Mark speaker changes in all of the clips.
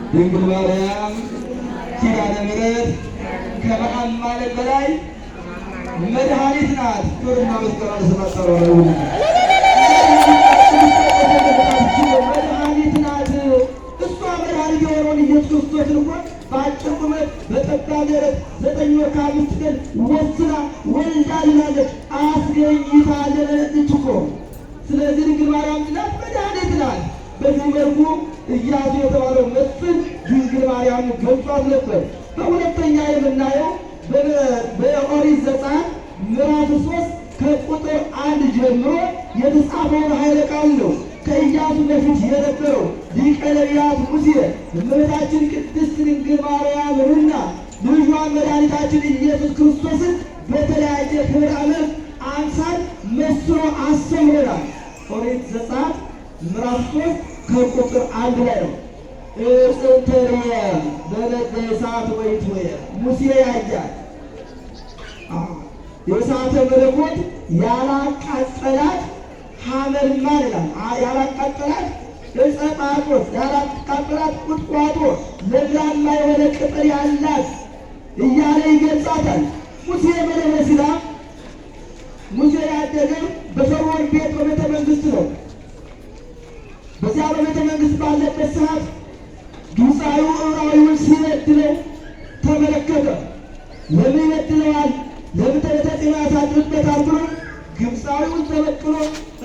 Speaker 1: ድንግል ማርያም ኪዳነ ምሕረት ከመአማለት በላይ መድኃኒት ናት። ክብርና ምስጋና ለስማቸው ነው። መድኃኒት ናት። እሷ መድኃኒት የሆነውን ኢየሱስ ክርስቶስን እንኳን በአጭር ቁመት በጠባብ ደረት 9 ወር ከ5 ቀን ወስና ወልዳልናለች፣ አስገኝታለች እኮ። ስለዚህ ድንግል ማርያም ናት፣ መድኃኒት ናት። በዚህ መልኩ ኢያሱ የተባለው መስፍን ድንግል ማርያም ገልጿት ነበር። በሁለተኛ የምናየው በኦሪት ዘጸአት ምዕራፍ 3 ከቁጥር 1 ጀምሮ የተጻፈውን ኃይለ ቃል ነው። ከኢያሱ በፊት የነበረው ሊቀ ነቢያት ሙሴ እመቤታችን ቅድስት ድንግል ማርያምንና ልጇን መድኃኒታችን ኢየሱስ ክርስቶስን በተለያየ ክብረ ዓለም አምሳል መስሎ አስተምሮናል። ኦሪት ዘጸአት ምዕራፍ 3 ከቁጥር 1 ላይ ነው። እጽንተርየ በነደ እሳት ወይትወየ ሙሴ ያያት የእሳተ መለኮት ያላቃጠላት ሐመልማል ይላል። ያላቃጠላት ዕፀ ጳጦስ፣ ያላቃጠላት ቁጥቋጦ፣ ለምላማ የሆነ ቅጠል ያላት እያለ ይገልጻታል። ሙሴ መለመስላ ሙሴ ያደገው በፈርዖን ቤት በቤተ መንግስት ነው። በዚያ በቤተ መንግስት ባለበት ሰዓት ግብፃዊው ዕብራዊውን ሲበድለው ተመለከተ። ለምን ይበድለዋል? ለምን ተጽዕኖ ያሳድርበታል ብሎ ግብፃዊውን ተበቅሎ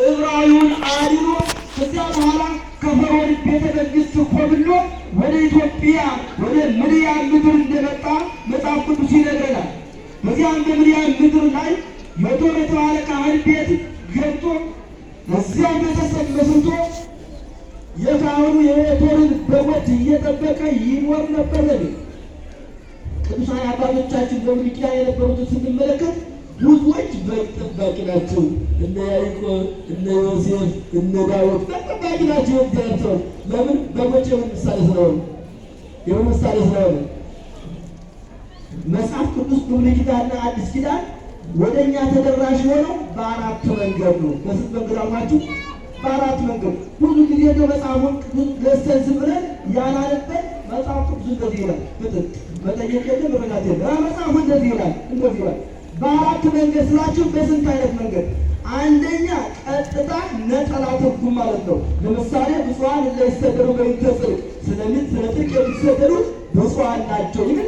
Speaker 1: ዕብራዊውን አድኖ ከዚያ በኋላ ከፈርዖን ቤተ መንግስት ኮብሎ ወደ ኢትዮጵያ ወደ ምድያም ምድር እንደመጣ መጽሐፍ ቅዱስ ይነግረናል። በዚያም በምድያም ምድር ላይ ዮቶር የተባለ ካህን ቤት ገብቶ እዚያ ቤተሰብ መስርቶ የካህኑ የዮቶርን በጎች እየጠበቀ ይኖር ነበር። ቅዱሳን አባቶቻችን በብሉይ ኪዳን የነበሩትን ስንመለከት ብዙዎች በግ ጠባቂ ናቸው። እነ ያዕቆብ፣ እነ ዮሴፍ፣ እነ ዳዊት በግ ጠባቂ ናቸው። እግዚአብሔር ለምን? በጎች የምን ምሳሌ ስለሆኑ የምን ምሳሌ ስለሆኑ። መጽሐፍ ቅዱስ በብሉይ ኪዳንና አዲስ ኪዳን ወደ እኛ ተደራሽ የሆነው በአራት መንገድ ነው። በስንት መንገድ አልኳችሁ? በአራት መንገድ። ብዙ ጊዜ ነው መጽሐፉን ገዝተን ዝም ብለን ያላነበብን መጽሐፍ ቅዱስ እንደዚህ ይላል። መጠየቅ የለም መረዳት የለም። መጽሐፉ እንደዚህ ይላል እንደዚህ ይላል። በአራት መንገድ ስላችሁ በስንት አይነት መንገድ? አንደኛ ቀጥታ ነጠላ ትርጉም ማለት ነው። ለምሳሌ ብፁዓን እለ ይሰደዱ በእንተ ጽድቅ፣ ስለ ጽድቅ የሚሰደዱ ብፁዓን ናቸው። ይህ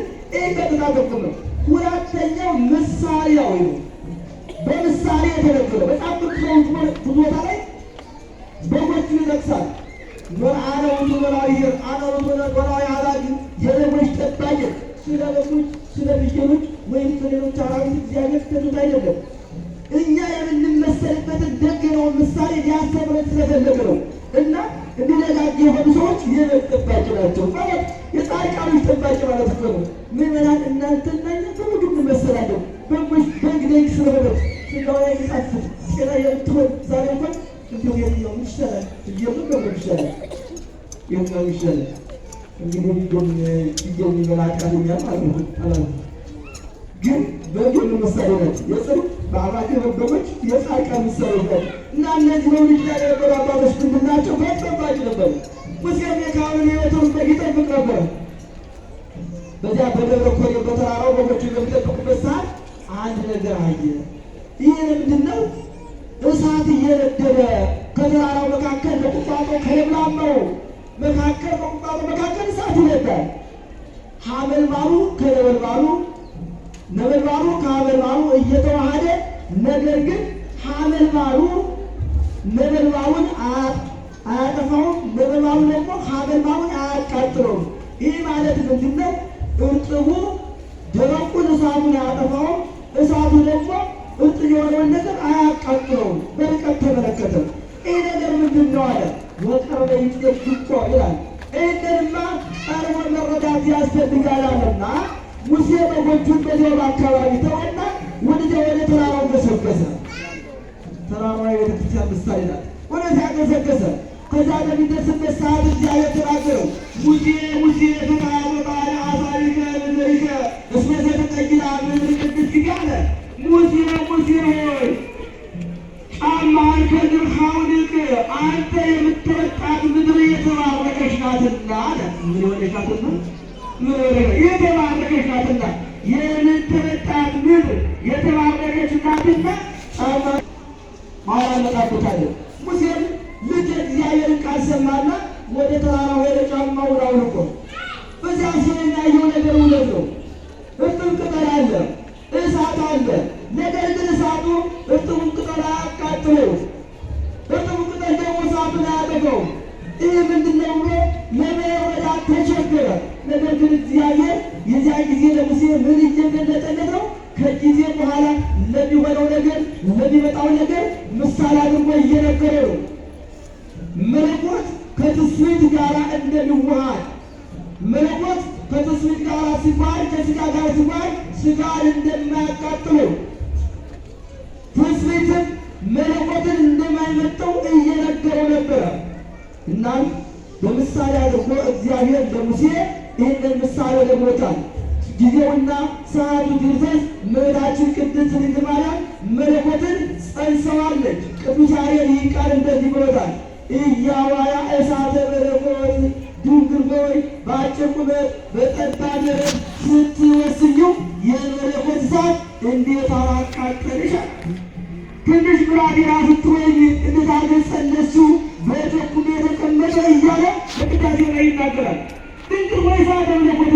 Speaker 1: ቀጥታ ትርጉም ነው። ሁለተኛው ምሳሌያዊ ነው። በምሳሌ የተነገረ በጣም ብዙ ቦታ ላይ በጎቹ ይጠቅሳል። አነ ውእቱ በራዊ አነ ውእቱ በራዊ አራጅ፣ የበጎች ጠባቂ። ስለ በጎች ስለ ፍየሎች ወይም ስለሌሎች አራዊት እግዚአብሔር ትቶት አይደለም። እኛ የምንመሰልበትን ደገነውን ምሳሌ ሊያስተምረን ስለፈለገ ነው። እና እንዲነጋግ የሆኑ ሰዎች የበግ ጠባቂ ናቸው ማለት የጻድቃኖች ጠባቂ ማለት እኮ ነው። ምዕመናን እናንተና እኛ በሁሉ እንመሰላለን። በጎች በግ ደግ ስለሆነች ስጋዋ የሚጣፍጥ ጤና የምትሆን ዛሬ እንኳን እንዲሁ የትኛው ይሻላል? እየሉ በጎች ይሻላል። የትኛው ይሻላል? እንግዲህ ፍየል የሚበላ ቃልኛል ማለት ግን በግ ምሳሌ ናቸው። የጽድቅ በአባቴ በጎች የጻድቃን ምሳሌ ናቸው። እና እነዚህ በብሉይ ኪዳን የነበሩ አባቶች ምንድን ናቸው? በግ ጠባቂ ነበሩ። ሙሴም የካህኑን የዮቶርን በግ ይጠብቅ ነበረ። በዚያ በደብረ ኮሬብ በተራራው በጎቹ በሚጠብቁበት ሰዓት አንድ ነገር አየ። ይህ ምንድን ነው? እሳት እየነደደ ከተራራው መካከል በቁጥቋጦ ከለምላማው መካከል በቁጥቋጦ መካከል እሳት ይነዳል። ሐመልማሉ ከነበልባሉ ነበልባሉ ከሐመልማሉ እየተዋሃደ ነገር ግን ሐመልማሉ ነበልባሉን አያጠፋውም፣ ነበልባሉ ደግሞ ሐመልማሉን አያቃጥለውም። ይህ ማለት ምንድን ነው? እርጥቡ ደረቁን እሳቱን አያጠፋውም፣ እሳቱ ደግሞ እርጥብ የሆነውን ነገር አያቃጥለውም። በርቀት ተመለከተ። ይህ ነገር ምንድን ነው አለ። ወቀርበ ይትደግቆ ይላል። ይህንንማ ቀርቦ መረዳት ያስፈልጋል አለና ሙሴ በጎቹን በዚያው አካባቢ ተወና ወደዚያ ወደ ተራራው ገሰገሰ። ተራራው የቤተክርስቲያን ምሳሌ ናት። ወደዚያ ገሰገሰ። ከዛ በሚደርስበት ሰዓት እግዚአብሔር ተናገረው። ሙሴ ሙሴ ፈቃዶ ባለ አሳሪከ ምድሪከ እስመ ዘተቀይላ ምድር ቅድስት አለ። ሙሴ ሙሴ ሆይ ጫማህን ከእግርህ አውልቅ፣ አንተ የምትረግጣት ምድር የተባረከች ናትና ምን የሆነች ናትና የተባረከች ናትና የምትመጣት ምድር የተባረከች ናትና ማርያም መጣበታለች። ሙሴም ልጅ እግዚአብሔርን ቃል ሰማና ወደ ተራራ ወደ ጫማውን አውልቆ በዚያ ሲሆን ያየው ነገር እውነት ነው። እርጥብ ቅጠል አለ፣ እሳት አለ። ነገር ግን እሳቱ እርጥቡን ቅጠል አያቃጥለው፣ እርጥቡ ቅጠል ደግሞ እሳቱን አያጠፋው። ይህ ምንድነው ብሎ ለመረዳት ተቸገረ። ነገር ግን እግዚአብሔር የዚያ ጊዜ ለሙሴ ምን እየገለጠለት ነው? ከጊዜ በኋላ ለሚሆነው ነገር ለሚመጣው ነገር ምሳሌ አድርጎ እየነገረ ነው። መለኮት ከትስብእት ጋር እንደሚዋሃድ መለኮት ከትስብእት ጋር ሲዋሃድ ከሥጋ ጋር ሲዋሃድ ሥጋን እንደማያቃጥለው ትስብእትም መለኮትን እንደማይመጣው እየነገረው ነበረ። እናም በምሳሌ አድርጎ እግዚአብሔር ለሙሴ ይህንን ምሳሌ ነግሮታል። ጊዜውና ሰዓቱ ድረስ እመቤታችን ቅድስት ድንግል ማርያም መለኮትን ጸንሰዋለች። ቅዱስ ያሬድ ይህ ቃል እንደዚህ ብሎታል። እያዋያ እሳተ መለኮት ድንግል ሆይ በአጭር ቁመት በጠባብ ደረት ስትወስኚው የመለኮት እሳት እንዴት አላቃጠለሻል? ትንሽ ብላቴና ስትሆኝ እንዴት አድርገሽ ጸነስሽው? በተኩል የተቀመጠ እያለ በቅዳሴ ላይ ይናገራል። ድንግል ሆይ እሳተ መለኮት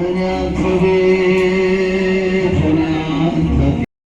Speaker 2: እኔ አንተ